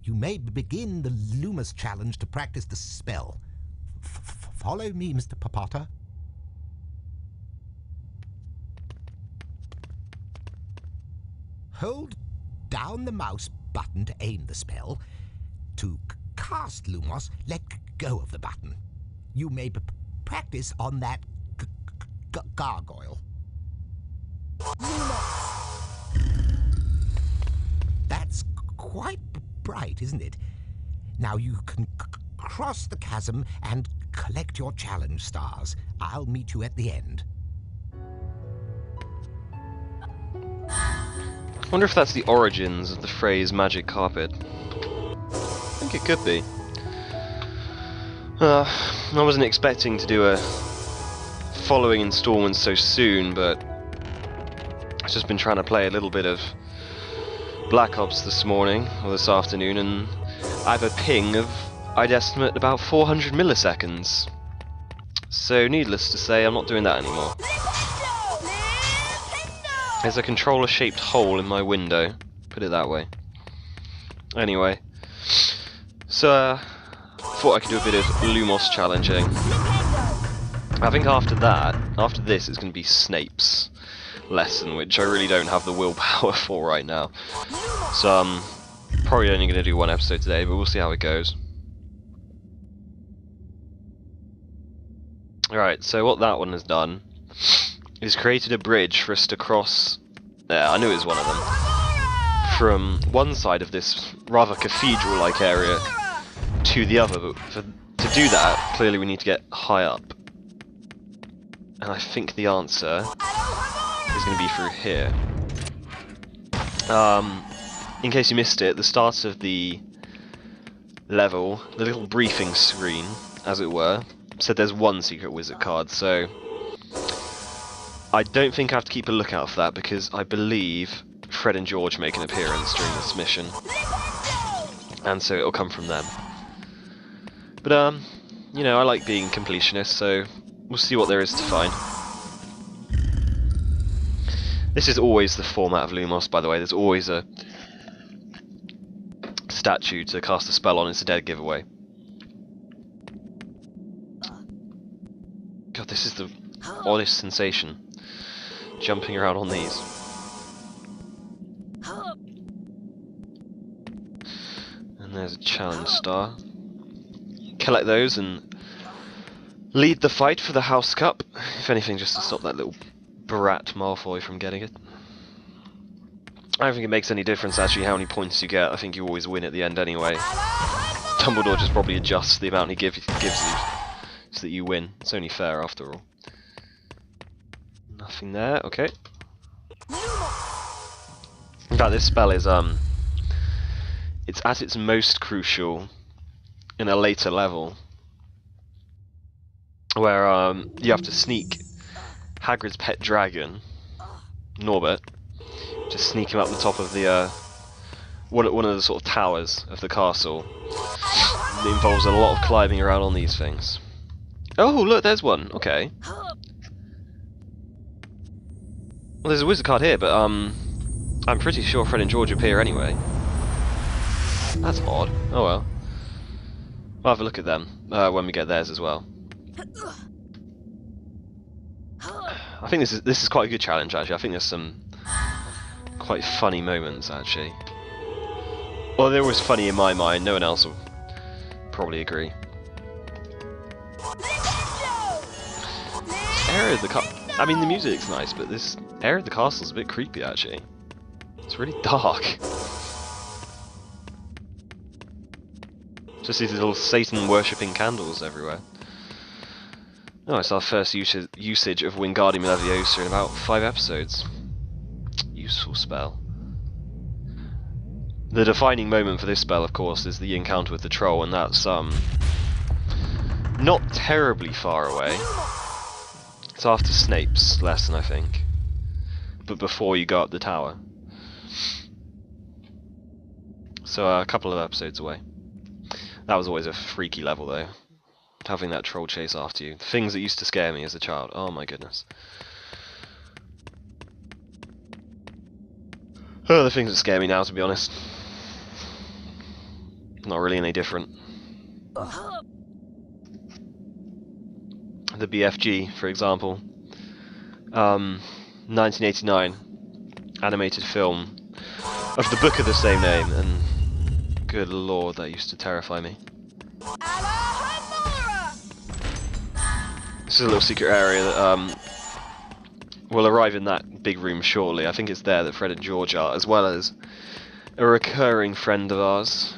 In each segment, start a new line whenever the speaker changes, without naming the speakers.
You may begin the Lumos challenge to practice the spell. Follow me, Mr. Potter. Hold down the mouse button to aim the spell. To cast Lumos, let go of the button. You may practice on that gargoyle. That's quite bright, isn't it? Now you can cross the chasm and collect your challenge stars. I'll meet you at the end.
I wonder if that's the origins of the phrase magic carpet. I think it could be. I wasn't expecting to do a following installment so soon, but I've just been trying to play a little bit of Black Ops this morning, or this afternoon, and I have a ping of, I'd estimate, about 400 milliseconds. So needless to say, I'm not doing that anymore. There's a controller-shaped hole in my window, put it that way. Anyway, so thought I could do a bit of Lumos challenging. I think after this, it's going to be Snape's lesson, which I really don't have the willpower for right now. So I'm probably only going to do one episode today, but we'll see how it goes. Alright, so what that one has done is created a bridge for us to cross. Yeah, I knew it was one of them. From one side of this rather cathedral-like area to the other, but to do that, clearly we need to get high up. And I think the answer is going to be through here. In case you missed it, the start of the level, the little briefing screen, as it were, said there's one secret wizard card, so I don't think I have to keep a lookout for that, because I believe Fred and George make an appearance during this mission, and so it'll come from them. But you know, I like being completionist, so we'll see what there is to find. This is always the format of Lumos, by the way. There's always a statue to cast a spell on. It's a dead giveaway. God, this is the oddest sensation, jumping around on these. And there's a challenge star. Collect those and lead the fight for the House Cup. If anything, just to stop that little brat Malfoy from getting it. I don't think it makes any difference actually how many points you get. I think you always win at the end anyway. Dumbledore just probably adjusts the amount he gives you so that you win. It's only fair after all. Nothing there, okay. In fact, this spell is it's at its most crucial in a later level, where you have to sneak Hagrid's pet dragon, Norbert, just sneak him up the top of the one of the sort of towers of the castle. It involves a lot of climbing around on these things. Oh, look, there's one. Okay. Well, there's a wizard card here, but I'm pretty sure Fred and George appear anyway. That's odd. Oh well. I'll have a look at them when we get theirs as well. I think this is quite a good challenge actually. I think there's some quite funny moments actually. Well, they're always funny in my mind. No one else will probably agree. This area of the I mean, the music's nice, but this area of the castle's a bit creepy actually. It's really dark. Just these little Satan-worshipping candles everywhere. Oh, it's our first usage of Wingardium Leviosa in about 5 episodes. Useful spell. The defining moment for this spell, of course, is the encounter with the troll, and that's not terribly far away. It's after Snape's lesson, I think, but before you go up the tower. So a couple of episodes away. That was always a freaky level, though. Having that troll chase after you. Things that used to scare me as a child. Oh my goodness. Oh, the things that scare me now, to be honest. Not really any different. The BFG, for example. 1989 animated film of the book of the same name, and good lord, that used to terrify me. This is a little secret area that will arrive in that big room shortly. I think it's there that Fred and George are, as well as a recurring friend of ours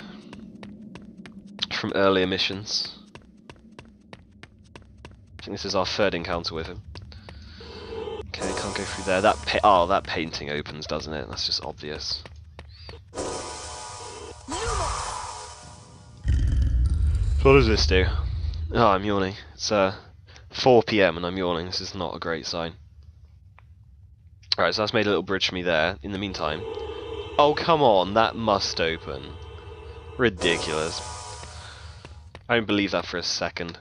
from earlier missions. I think this is our third encounter with him. Okay, can't go through there. That painting opens, doesn't it? That's just obvious. So what does this do? Oh, I'm yawning. It's 4 PM and I'm yawning. This is not a great sign. Alright, so that's made a little bridge for me there. In the meantime... Oh, come on, that must open. Ridiculous. I don't believe that for a second.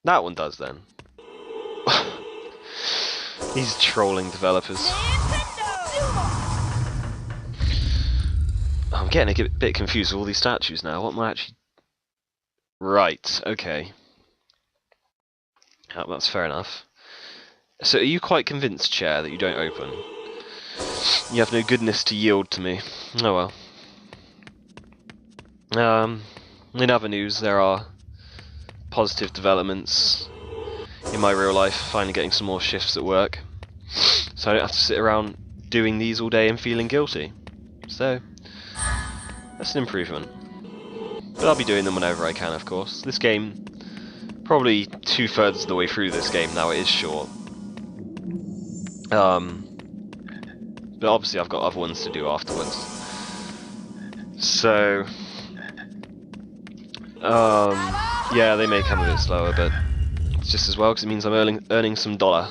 That one does then. These trolling developers. I'm getting a bit confused with all these statues now. What am I actually... Right, okay. Oh, that's fair enough. So are you quite convinced, Chair, that you don't open? You have no goodness to yield to me. Oh well. In other news, there are positive developments in my real life. Finally getting some more shifts at work. So I don't have to sit around doing these all day and feeling guilty. So, that's an improvement. But I'll be doing them whenever I can, of course. This game, probably 2/3 of the way through this game now, it is short. But obviously I've got other ones to do afterwards. So, yeah, they may come a bit slower, but it's just as well, because it means I'm earning some dollar.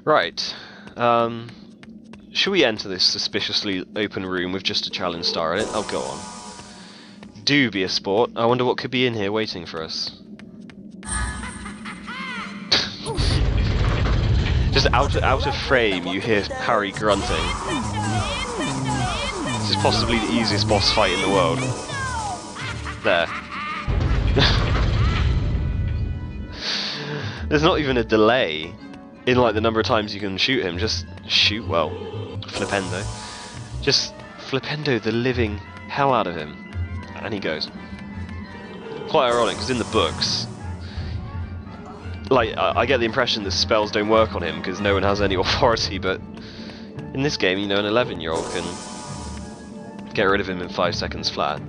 Right. Should we enter this suspiciously open room with just a challenge star in it? Oh, go on. Do be a sport. I wonder what could be in here waiting for us. Just out of frame, you hear Harry grunting. This is possibly the easiest boss fight in the world. There. There's not even a delay in like the number of times you can shoot him. Just shoot, well, flipendo. Just flipendo the living hell out of him. And he goes. Quite ironic, because in the books, like, I get the impression that spells don't work on him because no one has any authority, but in this game, you know, an 11-year-old can get rid of him in 5 seconds flat.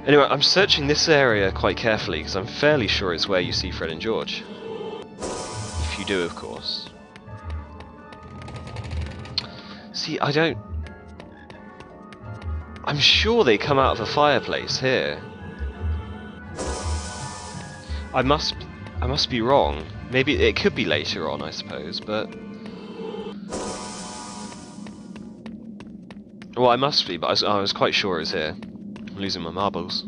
Anyway, I'm searching this area quite carefully because I'm fairly sure it's where you see Fred and George. If you do, of course. See, I'm sure they come out of a fireplace here. I must be wrong. Maybe it could be later on, I suppose, but... Well, I must be, but I was quite sure it was here. I'm losing my marbles.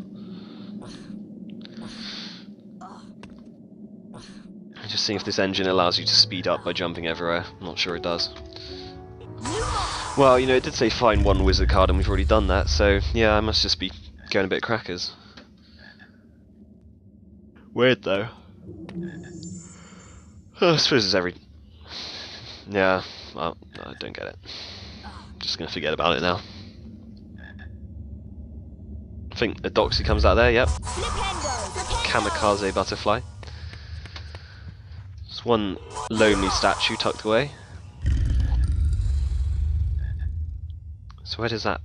I'm just seeing if this engine allows you to speed up by jumping everywhere. I'm not sure it does. Well, you know, it did say find one wizard card, and we've already done that, so yeah, I must just be going a bit crackers. Weird, though. I suppose it's every... Yeah, well, I don't get it. I'm just going to forget about it now. I think a Doxy comes out there, yep. Kamikaze butterfly. There's one lonely statue tucked away. So where does that...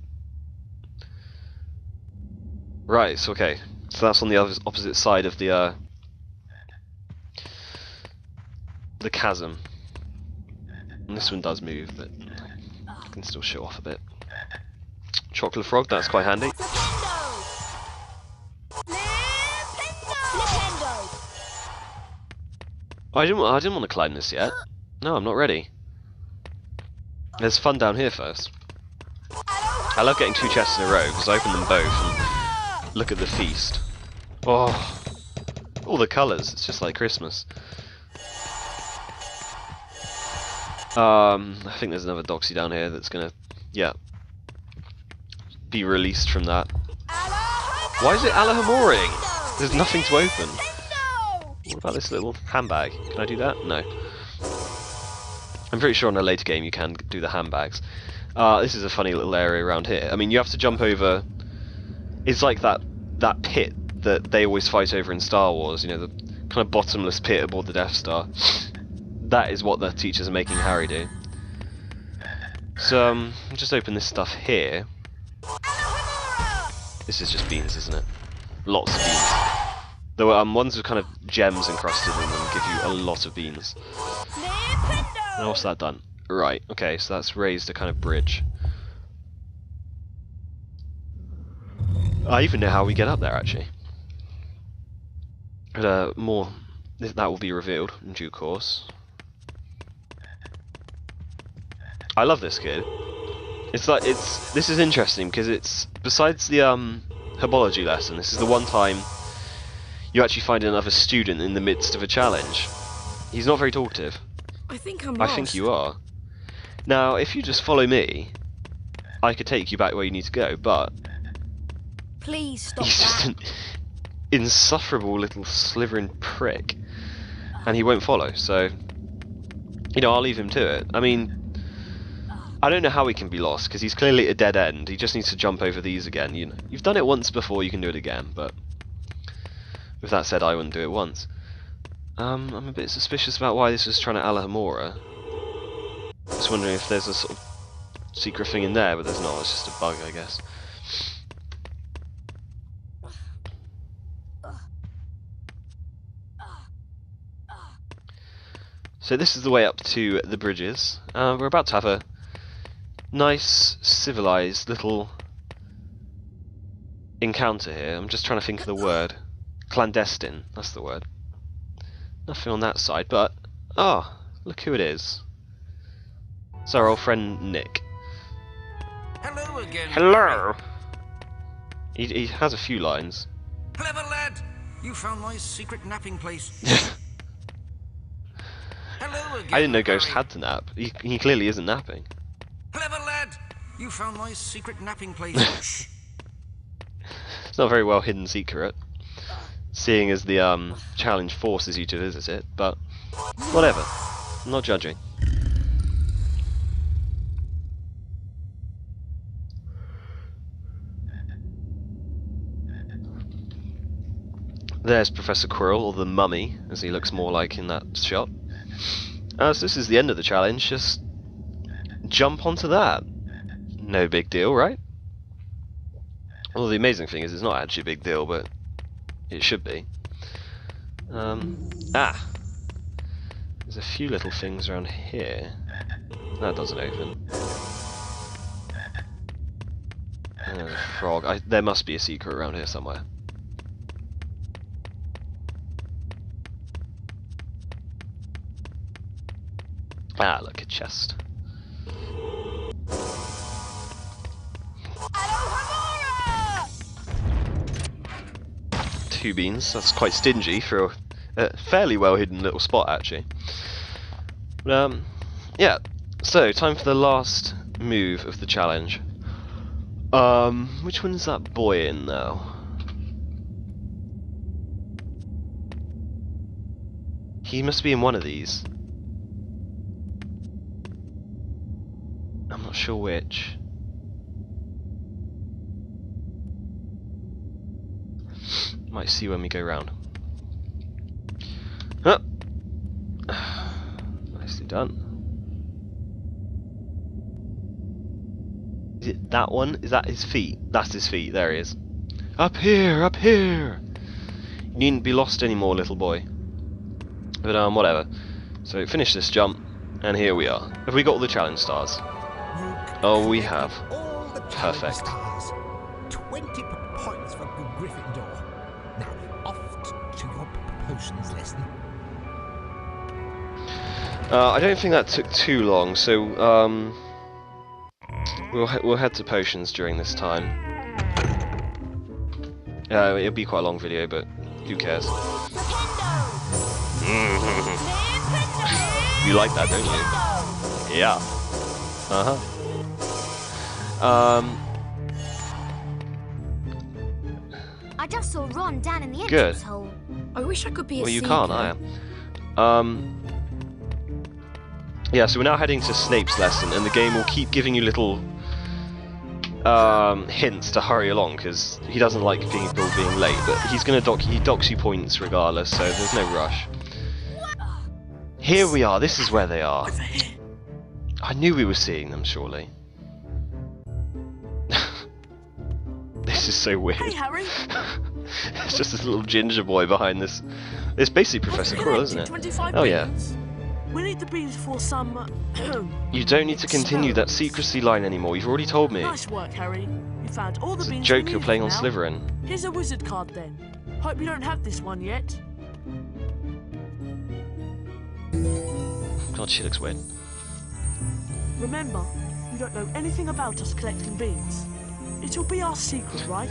Right, so okay. So that's on the opposite side of the chasm. And this one does move, but I can still show off a bit. Chocolate frog, that's quite handy. Oh, I didn't want to climb this yet. No, I'm not ready. There's fun down here first. I love getting 2 chests in a row because I open them both and look at the feast. Oh, all the colours. It's just like Christmas. I think there's another Doxy down here that's gonna, yeah, be released from that. Why is it Alahamoring? There's nothing to open. What about this little handbag? Can I do that? No. I'm pretty sure in a later game you can do the handbags. This is a funny little area around here. I mean, you have to jump over. It's like that pit that they always fight over in Star Wars. You know, the kind of bottomless pit aboard the Death Star. That is what the teachers are making Harry do. So I'll just open this stuff here. This is just beans, isn't it? Lots of beans. The ones with kind of gems encrusted in them give you a lot of beans. And what's that done? Right, okay, so that's raised a kind of bridge. I even know how we get up there, actually. But, more... that will be revealed in due course. I love this kid. It's like, this is interesting, because it's... besides the, herbology lesson, this is the one time you actually find another student in the midst of a challenge. He's not very talkative.
I think I'm lost.
I think you are. Now, if you just follow me, I could take you back where you need to go, but...
Please stop
he's just an insufferable little slivering prick. And he won't follow, so... You know, I'll leave him to it. I mean... I don't know how he can be lost, because he's clearly at a dead end. He just needs to jump over these again, you know. You've done it once before, you can do it again, but... With that said, I wouldn't do it once. I'm a bit suspicious about why this was trying to Alahamora. Just wondering if there's a sort of secret thing in there, but there's not, it's just a bug, I guess. So this is the way up to the bridges. We're about to have a nice, civilized little encounter here. I'm just trying to think of the word. Clandestine, that's the word. Nothing on that side, but... Oh, look who it is. It's our old friend Nick.
Hello again.
Hello! He has a few lines.
Clever lad! You found my secret napping place. Hello again.
I didn't know Ghost
Harry.
had to nap. He clearly isn't napping.
Clever lad! You found my secret napping place.
It's not a very well hidden secret, seeing as the challenge forces you to visit it, but whatever. I'm not judging. There's Professor Quirrell, or the Mummy, as he looks more like in that shot. So this is the end of the challenge, just jump onto that. No big deal, right? Well, the amazing thing is it's not actually a big deal, but it should be. There's a few little things around here. That doesn't open. And there's a frog. There must be a secret around here somewhere. Ah, look, a chest. Two beans, that's quite stingy for a fairly well hidden little spot actually. Yeah, so time for the last move of the challenge. Which one's that boy in now? He must be in one of these. I'm not sure which. Might see when we go round. Huh. Nicely done. Is it that one? Is that his feet? That's his feet. There he is. Up here! Up here! You needn't be lost anymore, little boy. But whatever. So finish this jump, and here we are. Have we got all the challenge stars? Oh, we have.
All the
Perfect.
stars. 20 points for Gryffindor. Now, off to your potions lesson.
I don't think that took too long, so we'll head to potions during this time. It'll be quite a long video, but who cares? You like that, don't you? Yeah. Uh-huh.
I just saw Ron down in the
Good.
entrance hole.
I wish I could be a
Well, you
seeker.
can't, I am. Yeah, so we're now heading to Snape's lesson, and the game will keep giving you little hints to hurry along, because he doesn't like people being late, but he's going to he docks you points regardless, so there's no rush. Here we are, this is where they are. I knew we were seeing them, surely. This is so weird.
Hey, Harry.
It's just this little ginger boy behind this. It's basically Professor Quirrell, isn't it?
25
Oh yeah.
beans. We need the beans for some.
You don't need to continue that secrecy line anymore, you've already told me.
Nice work, Harry. You found all the
It's a
beans.
joke
we
you're
needed
playing on
now.
Slytherin.
Here's a wizard card then. Hope you don't have this one yet.
God, she looks weird.
Remember, you don't know anything about us collecting beans. It'll be our secret, right?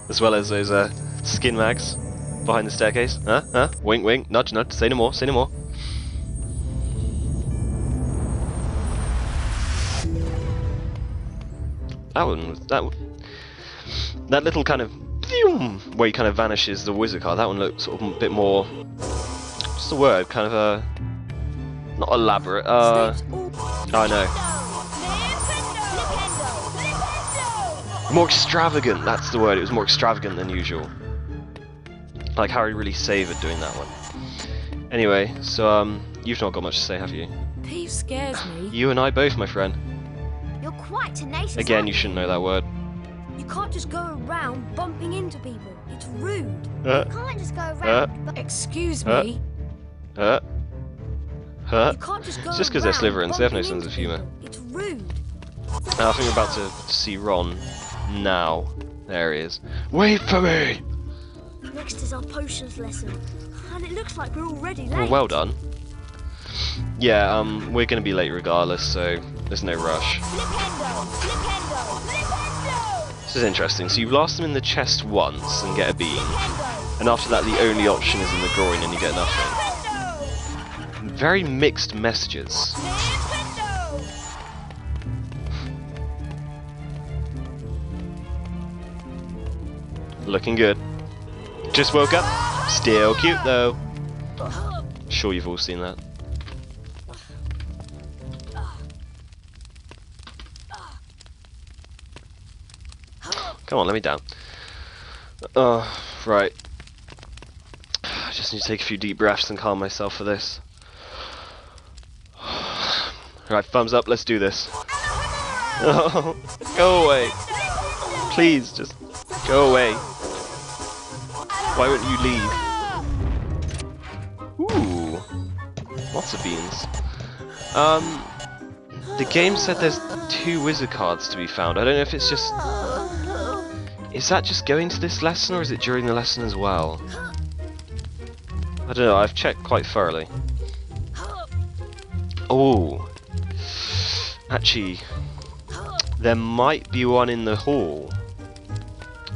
As well as those skin mags behind the staircase. Wink, wink, nudge, nudge. Say no more, say no more. That little kind of where he kind of vanishes the wizard card. That one looked sort of a bit more. What's the word? Kind of not elaborate. I know. More extravagant. That's the word. It was more extravagant than usual. Like Harry really savoured doing that one. Anyway, so you've not got much to say, have you?
Peeve scares me.
You and I both, my friend.
You're quite tenacious.
Again,
aren't
you shouldn't know that word.
You can't just go around bumping into people. It's rude.
Uh,
You can't just go around.
Excuse
Huh?
me.
Huh?
You can't just go
It's just 'cause they're
around
Slytherins, they have no
bumping
sense of
into
humour.
people. It's rude.
I think we're about to see Ron now. There he is. Wait for me!
Next is our potions lesson, and it looks like we're already late.
Oh, well done. Yeah, we're gonna be late regardless, so there's no rush.
Flipendo! Flipendo! Flipendo!
This is interesting. So you blast them in the chest once and get a beam,
Flipendo!
and after that the only option is in the groin and you get nothing.
Flipendo!
Very mixed messages.
Flipendo!
Looking good. Just woke up. Still cute though. Sure you've all seen that. Come on, let me down. Right. I just need to take a few deep breaths and calm myself for this. Right, thumbs up, let's do this. Oh, go away. Please, just go away. Why wouldn't you leave? Ooh. Lots of beans. The game said there's 2 wizard cards to be found. I don't know if it's just... Is that just going to this lesson, or is it during the lesson as well? I don't know, I've checked quite thoroughly. Oh. Actually, there might be one in the hall.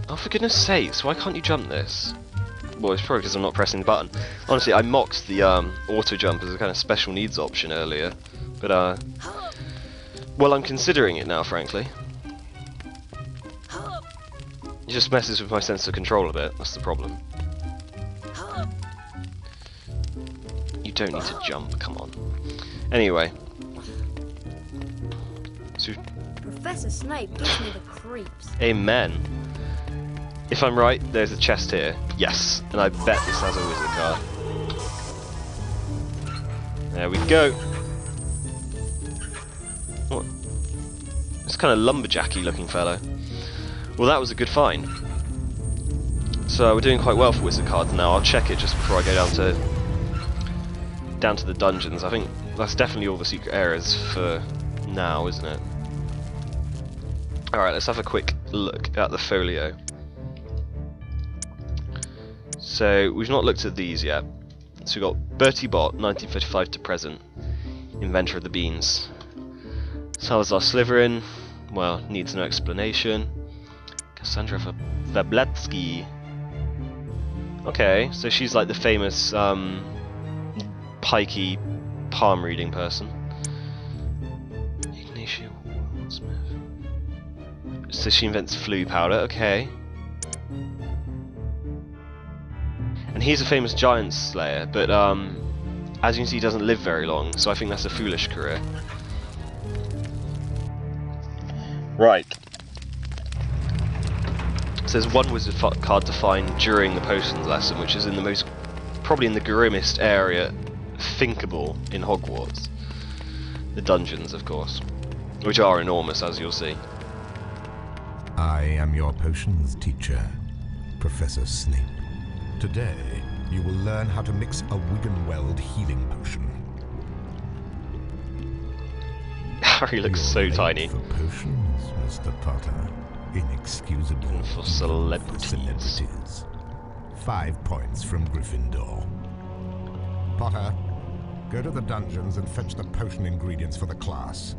Oh, for goodness sakes, why can't you jump this? Well, it's probably because I'm not pressing the button. Honestly, I mocked the auto jump as a kind of special needs option earlier, but well, I'm considering it now, frankly. It just messes with my sense of control a bit, that's the problem. You don't need to jump, come on. Anyway. So,
Professor Snape gives me the creeps.
amen. If I'm right, there's a chest here. Yes, and I bet this has a wizard card. There we go. What? It's kind of lumberjacky looking fellow. Well, that was a good find. So we're doing quite well for wizard cards now. I'll check it just before I go down to the dungeons. I think that's definitely all the secret areas for now, isn't it? Alright, let's have a quick look at the folio. So we've not looked at these yet. So we've got Bertie Bott, 1935 to present, inventor of the beans. Salazar Slytherin, well, needs no explanation. Cassandra Vablatsky. Okay, so she's like the famous pikey palm reading person. Ignatia Wordsmith. So she invents flu powder, okay. And he's a famous giant slayer, but as you can see, he doesn't live very long, so I think that's a foolish career. Right. So there's one wizard card to find during the potions lesson, which is in the most, probably in the grimmest area thinkable in Hogwarts. The dungeons, of course, which are enormous, as you'll see.
I am your potions teacher, Professor Snape. Today, you will learn how to mix a Wiggenweld healing potion.
Harry looks so
You're late
tiny.
for potions, Mr. Potter. Inexcusable
For
even
celebrities.
celebrities. 5 points from Gryffindor. Potter, go to the dungeons and fetch the potion ingredients for the class.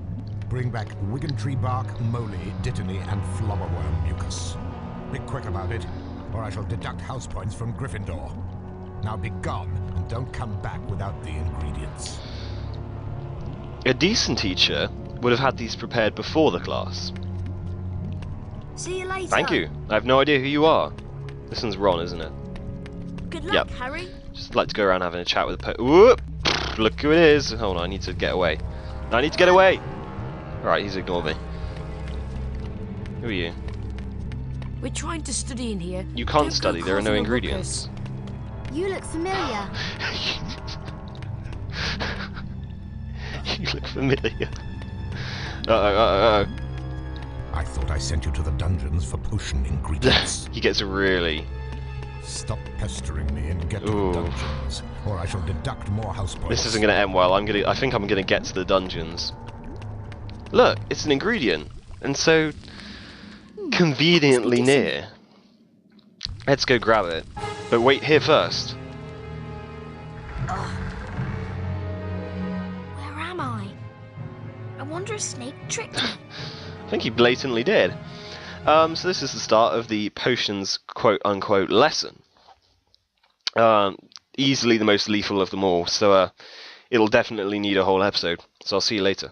Bring back Wiggentree bark, moly, dittany, and flobberworm mucus. Be quick about it, or I shall deduct house points from Gryffindor. Now be gone, and don't come back without the ingredients.
A decent teacher would have had these prepared before the class.
See you later.
Thank you. I have no idea who you are. This one's Ron, isn't it?
Good luck,
Yep.
Harry.
Just like to go around having a chat with the Whoop! Look who it is. Hold on, I need to get away. I need to get away! Alright, he's ignored me. Who are you?
We're trying to study in here.
You can't
Don't go
study, there are no
causing a
ingredients.
You look familiar.
You look familiar. Uh-oh.
I thought I sent you to the dungeons for potion ingredients.
He gets really...
Stop pestering me and get to
Ooh.
the dungeons, or I shall deduct more house points.
This isn't going to end well. I think I'm going to get to the dungeons. Look, it's an ingredient, and so conveniently near. Let's go grab it. But wait here first.
Where am I? I wonder if Snape tricked me.
I think he blatantly did. So this is the start of the potions quote-unquote lesson. Easily the most lethal of them all, so it'll definitely need a whole episode. So I'll see you later.